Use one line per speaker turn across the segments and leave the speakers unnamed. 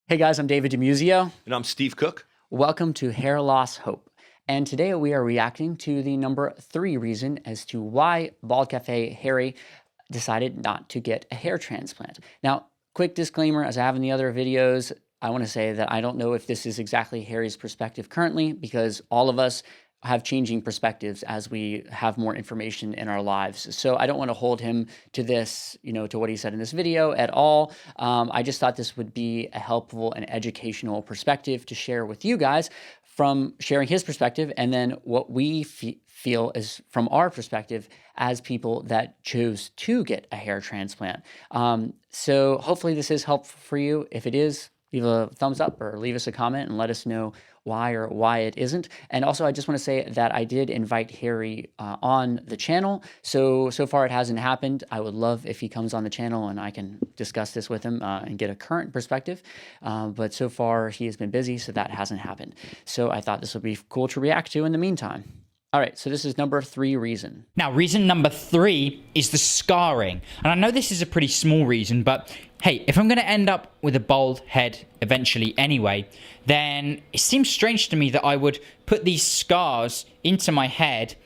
Hey guys, I'm David DiMuzio.
And I'm Steve Cook.
Welcome to Hair Loss Hope. And today we are reacting to the number 3 reason as to why Baldcafe Harry decided not to get a hair transplant. Now, quick disclaimer, as I have in the other videos, I want to say that I don't know if this is exactly Harry's perspective currently, because all of us have changing perspectives as we have more information in our lives. So I don't want to hold him to this, to what he said in this video at all. I just thought this would be a helpful and educational perspective to share with you guys, from sharing his perspective and then what we feel is from our perspective as people that chose to get a hair transplant. So hopefully this is helpful for you. If it is, leave a thumbs up or leave us a comment and let us know why or why it isn't. And also, I just want to say that I did invite Harry on the channel. So far it hasn't happened. I would love if he comes on the channel and I can discuss this with him and get a current perspective. But so far he has been busy, so that hasn't happened. So I thought this would be cool to react to in the meantime. All right, so this is number 3 reason.
Now, reason number 3 is the scarring. And I know this is a pretty small reason, but hey, if I'm going to end up with a bald head eventually anyway, then it seems strange to me that I would put these scars into my head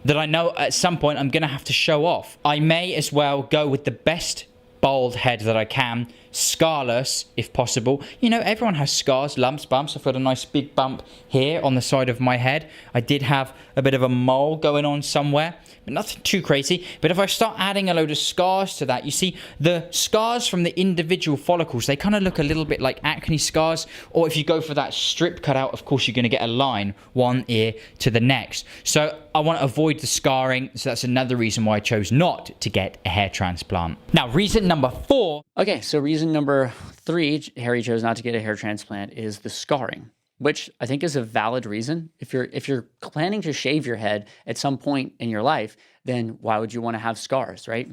that I know at some point I'm going to have to show off. I may as well go with the best bald head that I can, scarless if possible. You know, everyone has scars, lumps, bumps. I've got a nice big bump here on the side of my head. I did have a bit of a mole going on somewhere, but nothing too crazy. But if I start adding a load of scars to that, you see the scars from the individual follicles, they kind of look a little bit like acne scars. Or if you go for that strip cutout, of course, you're going to get a line, one ear to the next. So I want to avoid the scarring. So that's another reason why I chose not to get a hair transplant. Now, reason number 4.
Okay, so reason number 3, Harry chose not to get a hair transplant, is the scarring, which I think is a valid reason. If you're planning to shave your head at some point in your life, then why would you want to have scars, right?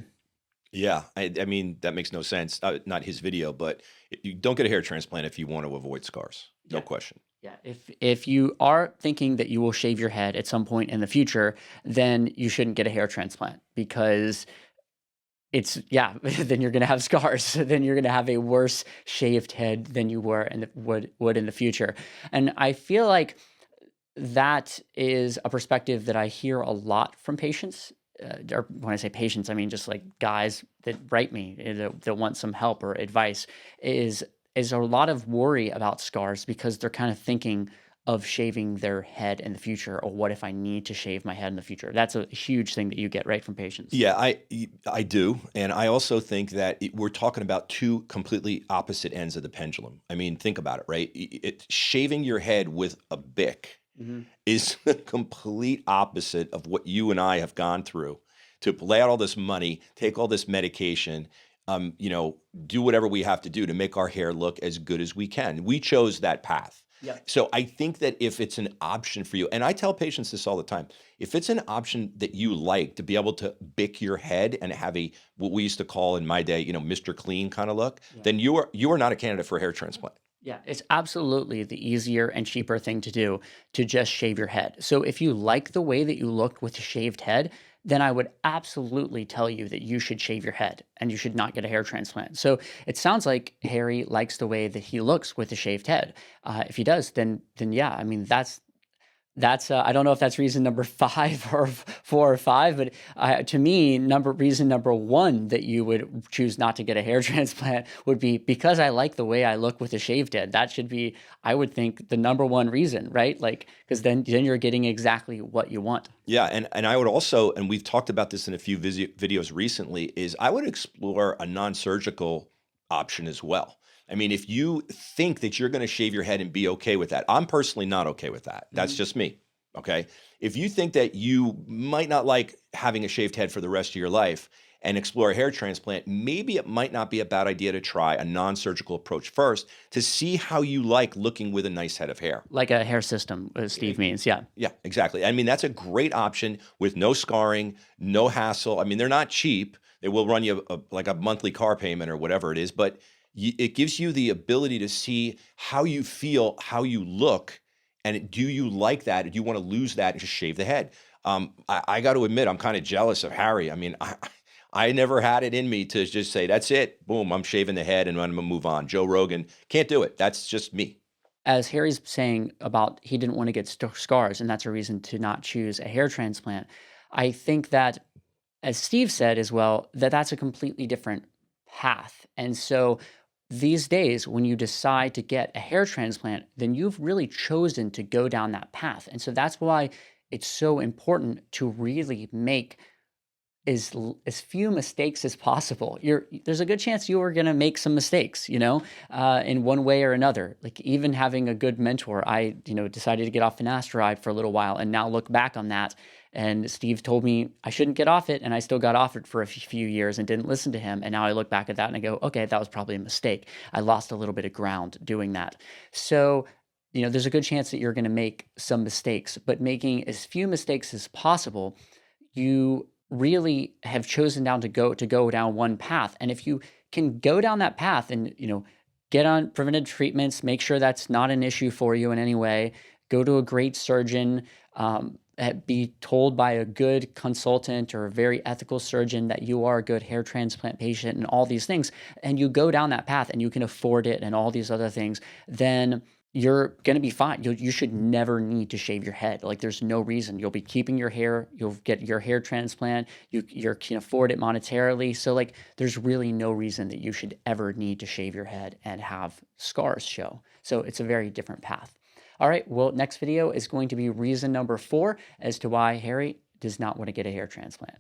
Yeah, I mean, that makes no sense. Not his video, but you don't get a hair transplant if you want to avoid scars. No question.
Yeah, if you are thinking that you will shave your head at some point in the future, then you shouldn't get a hair transplant, because then you're going to have scars. Then you're going to have a worse shaved head than you were and would in the future. And I feel like that is a perspective that I hear a lot from patients. Or when I say patients, I mean just like guys that write me that want some help or advice. Is a lot of worry about scars, because they're kind of thinking of shaving their head in the future, or what if I need to shave my head in the future? That's a huge thing that you get right from patients.
Yeah, I do. And I also think that we're talking about two completely opposite ends of the pendulum. I mean, think about it, right? Shaving your head with a Bic is the complete opposite of what you and I have gone through to lay out all this money, take all this medication, do whatever we have to do to make our hair look as good as we can. We chose that path.
Yeah.
So I think that if it's an option for you, and I tell patients this all the time, if it's an option that you like to be able to bick your head and have what we used to call in my day, Mr. Clean kind of look, then you are not a candidate for a hair transplant.
Yeah, it's absolutely the easier and cheaper thing to do, to just shave your head. So if you like the way that you look with a shaved head, then I would absolutely tell you that you should shave your head and you should not get a hair transplant. So it sounds like Harry likes the way that he looks with a shaved head. If he does, then yeah, I mean, that's I don't know if that's reason number 5 or 4 or 5, but to me, reason number 1 that you would choose not to get a hair transplant would be because I like the way I look with a shaved head. That should be, I would think, the number 1 reason, right? Like, because then you're getting exactly what you want.
Yeah, and I would also, and we've talked about this in a few videos recently, is I would explore a non-surgical option as well. I mean, if you think that you're going to shave your head and be okay with that, I'm personally not okay with that. That's just me, okay? If you think that you might not like having a shaved head for the rest of your life and explore a hair transplant, maybe it might not be a bad idea to try a non-surgical approach first to see how you like looking with a nice head of hair.
Like a hair system, as Steve means, yeah.
Yeah, exactly. I mean, that's a great option with no scarring, no hassle. I mean, they're not cheap. They will run you like a monthly car payment or whatever it is, but it gives you the ability to see how you feel, how you look, and do you like that? Or do you want to lose that and just shave the head? I got to admit, I'm kind of jealous of Harry. I mean, I never had it in me to just say, that's it. Boom, I'm shaving the head and I'm going to move on. Joe Rogan can't do it. That's just me.
As Harry's saying about he didn't want to get scars, and that's a reason to not choose a hair transplant. I think that, as Steve said as well, that that's a completely different path. And so these days, when you decide to get a hair transplant, then you've really chosen to go down that path. And so that's why it's so important to really make as few mistakes as possible. There's a good chance you are going to make some mistakes, in one way or another. Like even having a good mentor, I decided to get off finasteride for a little while, and now look back on that. And Steve told me I shouldn't get off it, and I still got off it for a few years and didn't listen to him. And now I look back at that and I go, okay, that was probably a mistake. I lost a little bit of ground doing that. So there's a good chance that you're going to make some mistakes, but making as few mistakes as possible, you really have chosen down to go down one path. And if you can go down that path and get on preventative treatments, make sure that's not an issue for you in any way, go to a great surgeon, be told by a good consultant or a very ethical surgeon that you are a good hair transplant patient and all these things, and you go down that path and you can afford it and all these other things, then you're going to be fine. You should never need to shave your head. Like there's no reason. You'll be keeping your hair. You'll get your hair transplant. You can afford it monetarily. So like there's really no reason that you should ever need to shave your head and have scars show. So it's a very different path. All right, well, next video is going to be reason number 4 as to why Harry does not want to get a hair transplant.